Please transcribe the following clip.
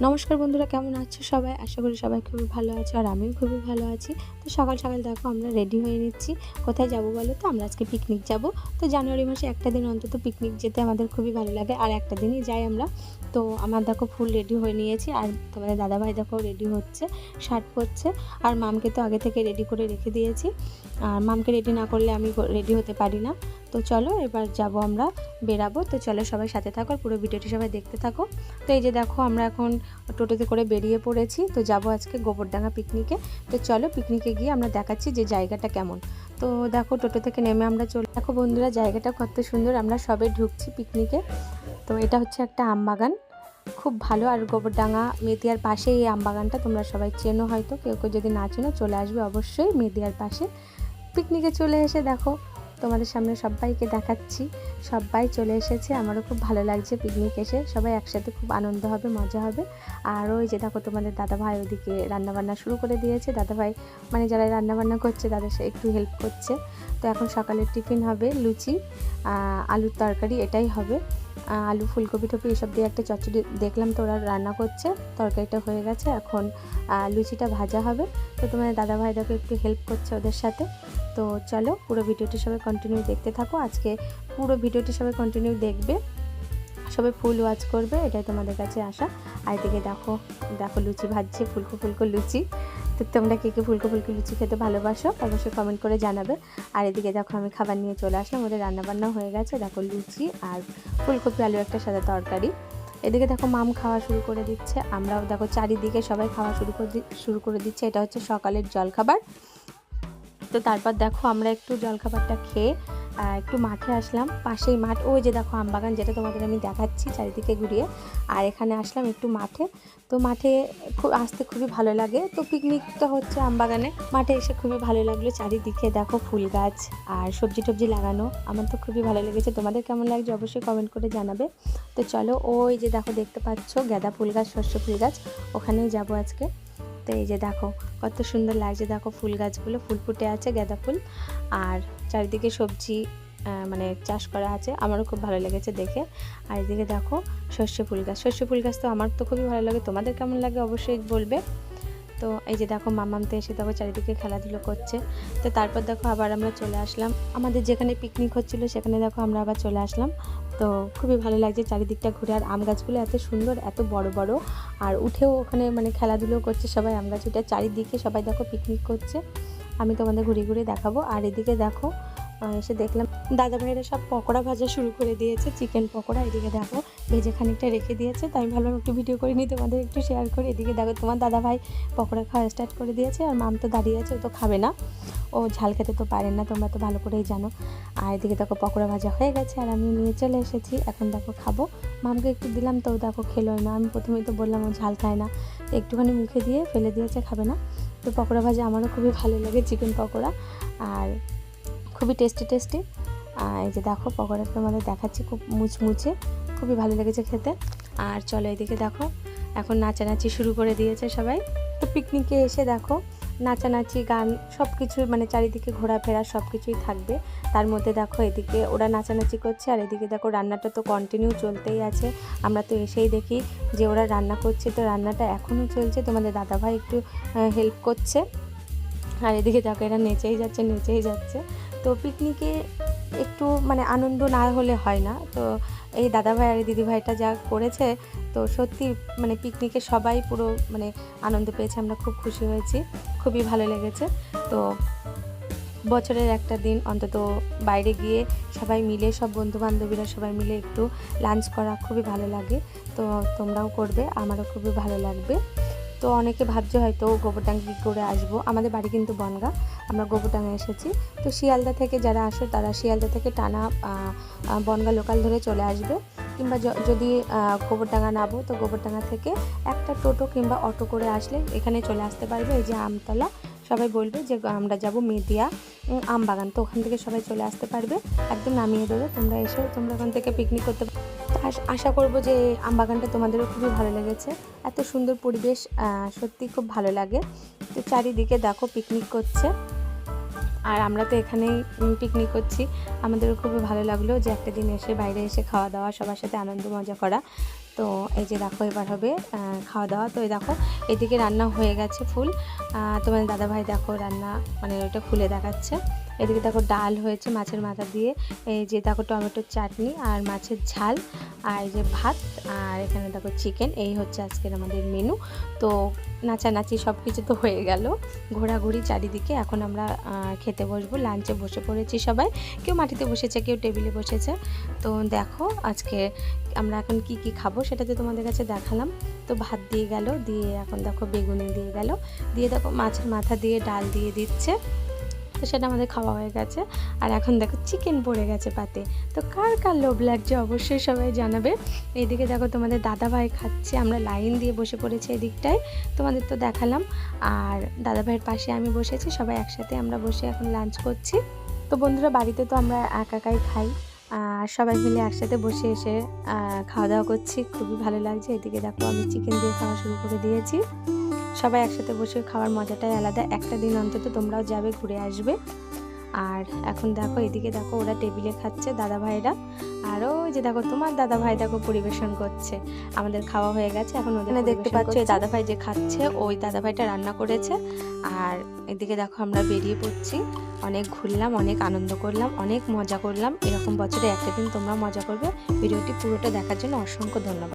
নমস্কার বন্ধুরা, কেমন আছো সবাই? আশা করি সবাই খুবই ভালো আছো আর আমিও খুবই ভালো আছি। তো সকাল সকাল দেখো আমরা রেডি হয়ে নিচ্ছি। কোথায় যাব বলো তো? আমরা আজকে পিকনিক যাব। তো জানুয়ারি মাসে একটা দিন অন্তত পিকনিক যেতে আমাদের খুবই ভালো লাগে, আর একটা দিনই যাই আমরা। তো আমার দেখো ফুল রেডি হয়ে নিয়েছি, আর তোমাদের দাদাভাই দেখো রেডি হচ্ছে, শার্ট পরছে। আর মামকে তো আগে থেকে রেডি করে রেখে দিয়েছি, আর মামকে রেডি না করলে আমি রেডি হতে পারি না। তো চলো এবার যাব, আমরা বেরাবো। তো চলো সবাই সাথে থাকো, আর পুরো ভিডিওটি সবাই দেখতে থাকো। তো এই যে দেখো আমরা এখন টোটোতে করে বেরিয়ে পড়েছি। তো যাব আজকে গোবরডাঙ্গা পিকনিকে। তো চলো পিকনিকে গিয়ে আমরা দেখাচ্ছি যে জায়গাটা কেমন। তো দেখো টোটো থেকে নেমে আমরা দেখো বন্ধুরা জায়গাটা কত সুন্দর। আমরা সবে ঢুকছি পিকনিকে। তো এটা হচ্ছে একটা আমবাগান, খুব ভালো। আর গোবরডাঙ্গা মেদিয়ার পাশে এই আমবাগানটা, তোমরা সবাই চেনো হয়তো, কেউ কেউ যদি না চেনো চলে আসবে অবশ্যই মেদিয়ার পাশে। পিকনিকে চলে এসে দেখো তোমাদের সামনে সবাইকে দেখাচ্ছি, সবাই চলে এসেছে। আমারও খুব ভালো লাগছে পিকনিক এসে, সবাই একসাথে খুব আনন্দ হবে, মজা হবে। আর ওই যে দেখো তোমাদের দাদাভাই ওদিকে রান্নাবান্না শুরু করে দিয়েছে। দাদাভাই মানে যারা রান্নাবান্না করছে তাদের সাথে একটু হেল্প করছে। তো এখন সকালের টিফিন হবে লুচি, আলুর তরকারি, এটাই হবে। আলু ফুলকপি টপি এসব দিয়ে একটা চচ্চড়ি দেখলাম তো ওরা রান্না করছে। তরকারিটা হয়ে গেছে, এখন লুচিটা ভাজা হবে। তো তোমাদের দাদাভাই দেখো একটু হেল্প করছে ওদের সাথে। তো চলো পুরো ভিডিওটি সবাই কন্টিনিউ দেখতে থাকো। আজকে পুরো ভিডিওটি সবাই কন্টিনিউ দেখবে, সবাই ফুল ওয়াচ করবে, এটাই তোমাদের কাছে আসা। আর এদিকে দেখো দেখো লুচি ভাজছে, ফুলকো ফুলকো লুচি। তো তোমরা কে কে ফুলকো ফুলকো লুচি খেতে ভালোবাসো অবশ্যই কমেন্ট করে জানাবে। আর এদিকে দেখো আমি খাবার নিয়ে চলে আসলাম, ওদের রান্নাবান্না হয়ে গেছে। দেখো লুচি আর ফুলকপি আলু একটা সাদা তরকারি। এদিকে দেখো মাম খাওয়া শুরু করে দিচ্ছে, আমরাও দেখো চারিদিকে সবাই খাওয়া শুরু করে দিচ্ছে। এটা হচ্ছে সকালের জলখাবার। তো তারপর দেখো আমরা একটু জলখাবারটা খেয়ে একটু মাঠে আসলাম। পাশেই মাঠ, ওই যে দেখো আমবাগান যেটা তোমাদের আমি দেখাচ্ছি চারিদিকে ঘুরিয়ে। আর এখানে আসলাম একটু মাঠে। তো মাঠে আসতে খুবই ভালো লাগে। তো পিকনিকটা হচ্ছে আমবাগানে, মাঠে এসে খুবই ভালো লাগলো। চারিদিকে দেখো ফুল গাছ আর সবজি টবজি লাগানো, আমার তো খুবই ভালো লেগেছে। তোমাদের কেমন লাগছে অবশ্যই কমেন্ট করে জানাবে। তো চলো ওই যে দেখো দেখতে পাচ্ছ গাঁদা ফুল গাছ, শস্য ফুল গাছ, ওখানেই যাবো আজকে। তো এই যে দেখো কত সুন্দর লাগছে, দেখো ফুল গাছগুলো ফুল ফুটে আছে, গাঁদা ফুল। আর চারিদিকে সবজি মানে চাষ করা আছে, আমারও খুব ভালো লেগেছে দেখে। আর এদিকে দেখো সর্ষে ফুল গাছ, সর্ষে ফুল গাছ তো আমার তো খুবই ভালো লাগে, তোমাদের কেমন লাগে অবশ্যই বলবে। তো এই যে দেখো মামামতে এসে দেখো চারিদিকে খেলাধুলো করছে। তো তারপর দেখো আবার আমরা চলে আসলাম আমাদের যেখানে পিকনিক হচ্ছিলো, সেখানে দেখো আমরা আবার চলে আসলাম। তো খুবই ভালো লাগছে চারিদিকটা ঘুরে। আর আম গাছগুলো এত সুন্দর, এত বড় বড়, আর উঠেও ওখানে মানে খেলাধুলো করছে সবাই। আম গাছ উঠে চারিদিকে সবাই দেখো পিকনিক করছে, আমি তোমাদের ঘুরে ঘুরে দেখাবো। আর এদিকে দেখো এসে দেখলাম দাদা ভাইয়েরা সব পকোড়া ভাজা শুরু করে দিয়েছে, চিকেন পকোড়া। এদিকে দেখো ভেজে খানিকটা রেখে দিয়েছে, তাই আমি ভাবলাম একটু ভিডিও করে নিই, তোমাদের একটু শেয়ার করি। এদিকে দেখো তোমার দাদা ভাই পকোড়া খাওয়া স্টার্ট করে দিয়েছে, আর মাম তো দাঁড়িয়ে আছে, ও তো খাবে না, ও ঝাল খেতে তো পারেন না, তোমরা তো ভালো করেই জানো। আর এদিকে দেখো পকোড়া ভাজা হয়ে গেছে, আর আমি নিয়ে চলে এসেছি, এখন দেখো খাবো। মামকে একটু দিলাম, তো দেখো খেলো না। আমি প্রথমেই তো বললাম ও ঝাল খায় না, একটুখানি মুখে দিয়ে ফেলে দিয়েছে, খাবে না। তো পকোড়া ভাজা আমারও খুবই ভালো লাগে, চিকেন পকোড়া, আর খুবই টেস্টি টেস্টি। এই যে দেখো পকোড়া তোমাদের দেখাচ্ছি, খুব মুচমুচে, খুবই ভালো লেগেছে খেতে। আর চলো এদিকে দেখো এখন নাচানাচি শুরু করে দিয়েছে সবাই। তো পিকনিকে এসে দেখো নাচানাচি গান সব কিছু মানে চারিদিকে ঘোরাফেরা সব কিছুই থাকবে। তার মধ্যে দেখো এদিকে ওরা নাচানাচি করছে, আর এদিকে দেখো রান্নাটা তো কন্টিনিউ চলতেই আছে। আমরা তো এসেই দেখি যে ওরা রান্না করছে, তো রান্নাটা এখনও চলছে, তোমাদের দাদাভাই একটু হেল্প করছে। আর এদিকে দেখো এরা নেচেই যাচ্ছে নেচেই যাচ্ছে। তো পিকনিকে একটু মানে আনন্দ না হলে হয় না। তো এই দাদাভাই আর এই দিদিভাইটা যা করেছে, তো সত্যি মানে পিকনিকে সবাই পুরো মানে আনন্দ পেয়েছে, আমরা খুব খুশি হয়েছি, খুবই ভালো লেগেছে। তো বছরের একটা দিন অন্তত বাইরে গিয়ে সবাই মিলে, সব বন্ধুবান্ধবীরা সবাই মিলে একটু লাঞ্চ করা খুবই ভালো লাগে। তো তোমরাও করবে, আমারও খুবই ভালো লাগবে। তো অনেকে ভাবছে হয়তো গোবরডাঙ্গা কী করে আসবো, আমাদের বাড়ি কিন্তু বনগাঁ, আমরা গোবরডাঙ্গা এসেছি। তো শিয়ালদা থেকে যারা আসো তারা শিয়ালদা থেকে টানা বনগাঁ লোকাল ধরে চলে আসবে, কিংবা যদি গোবরডাঙ্গা নামো তো গোবরডাঙ্গা থেকে একটা টোটো কিংবা অটো করে আসলে এখানে চলে আসতে পারবে। এই যে আমতলা, সবাই বলবে যে আমরা যাব মেদিয়া আমবাগান, তো ওখান থেকে সবাই চলে আসতে পারবে, একদম নামিয়ে দেবে। তোমরা এসেও তোমরা ওখান থেকে পিকনিক করতে পারবে। আশা করব যে আমবাগানটা তোমাদেরও খুবই ভালো লেগেছে, এত সুন্দর পরিবেশ, সত্যি খুব ভালো লাগে। তো চারিদিকে দেখো পিকনিক করছে, আর আমরা তো এখানেই পিকনিক করছি, আমাদেরও খুবই ভালো লাগলো যে একটা দিন এসে বাইরে এসে খাওয়া দাওয়া সবার সাথে আনন্দ মজা করা। তো এই যে দেখো এবার হবে খাওয়া দাওয়া। তো এই দেখো এদিকে রান্না হয়ে গেছে ফুল, তোমাদের দাদাভাই দেখো রান্না মানে ওইটা খুলে দেখাচ্ছে। এদিকে দেখো ডাল হয়েছে মাছের মাথা দিয়ে, এই যে দেখো টমেটোর চাটনি আর মাছের ঝাল, আর এই যে ভাত, আর এখানে দেখো চিকেন। এই হচ্ছে আজকের আমাদের মেনু। তো নাচানাচি সব কিছু তো হয়ে গেল, ঘোরাঘুরি চারিদিকে। এখন আমরা খেতে বসবো, লাঞ্চে বসে পড়েছি সবাই, কেউ মাটিতে বসেছে কেউ টেবিলে বসেছে। তো দেখো আজকে আমরা এখন কি কি খাবো সেটা তো তোমাদের কাছে দেখালাম। তো ভাত দিয়ে গেল, দিয়ে এখন দেখো বেগুনি দিয়ে গেল, দিয়ে দেখো মাছের মাথা দিয়ে ডাল দিয়ে দিচ্ছে। তো সেটা আমাদের খাওয়া হয়ে গেছে। আর এখন দেখো চিকেন পড়ে গেছে পাতে। তো কার কার লোভ লাগছে অবশ্যই সবাই জানাবে। এইদিকে দেখো তোমাদের দাদাভাই খাচ্ছে, আমরা লাইন দিয়ে বসে পড়েছি এদিকটায়, তোমাদের তো দেখালাম। আর দাদাভাইয়ের পাশে আমি বসেছি, সবাই একসাথে আমরা বসে এখন লাঞ্চ করছি। তো বন্ধুরা বাড়িতে তো আমরা একাই খাই, আর সবাই মিলে একসাথে বসে এসে খাওয়া দাওয়া করছি, খুবই ভালো লাগছে। এদিকে দেখো আমি চিকেন দিয়ে খাওয়া শুরু করে দিয়েছি। সবাই একসাথে বসে খাওয়ার মজাটাই আলাদা, একটা দিন অন্তত তোমরাও যাবে, ঘুরে আসবে। আর এখন দেখো এদিকে দেখো ওরা টেবিলে খাচ্ছে দাদা ভাইরা, আর ওই যে দেখো তোমার দাদা ভাই দেখো পরিবেশন করছে। আমাদের খাওয়া হয়ে গেছে, এখন ওদের দেখতে পাচ্ছ এই দাদা ভাই যে খাচ্ছে, ওই দাদা ভাইটা রান্না করেছে। আর এদিকে দেখো আমরা বেরিয়ে পড়ছি, অনেক ঘুরলাম, অনেক আনন্দ করলাম, অনেক মজা করলাম। এরকম বছরে একটা দিন তোমরা মজা করবে। ভিডিওটি পুরোটা দেখার জন্য অসংখ্য ধন্যবাদ।